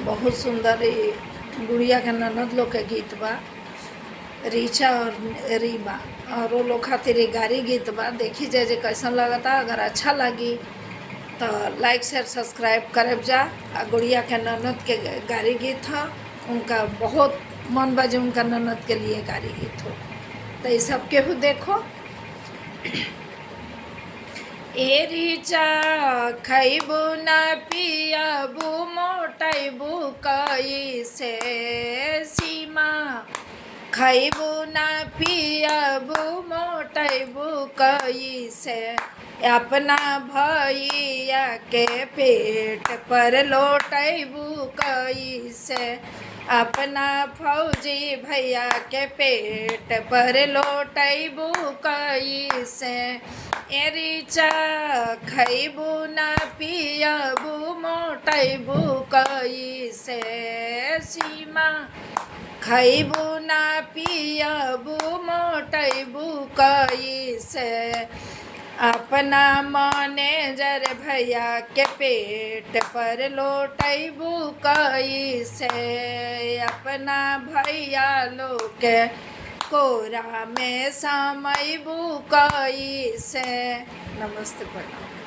बहुत सुंदर ई गुड़िया के ननद लोग के गीत बा, रीचा और रीमा, और वो लोग खातिर ई गारी गीत बा। देखी जाए जे कैसन लगता। अगर अच्छा लगी तो लाइक शेयर सब्सक्राइब करब जा। आ गुड़िया के ननद के गारी गीत ह, उनका बहुत मन बा जे उनका ननद के लिए गारी गीत हो, तो ये सब केहू देखो। ए रीचा खैबू न पियबू मोटैबू कैसे, सीमा खैबू न पियबू मोटैबू कैसे, अपना भैया के पेट पर लोटैबू कैसे, अपना फौजी भैया के पेट पर लोटैबू कैसे। ए रीचा खैबू न पियबू मोटैबू कैसे, सीमा खैबू न पियबू मोटैबू कैसे, अपना मैनेजर भैया के पेट पर लोटैबू कैसे, अपना भैया लोग के कोरा में समैबू कैसे। नमस्ते प्रणाम।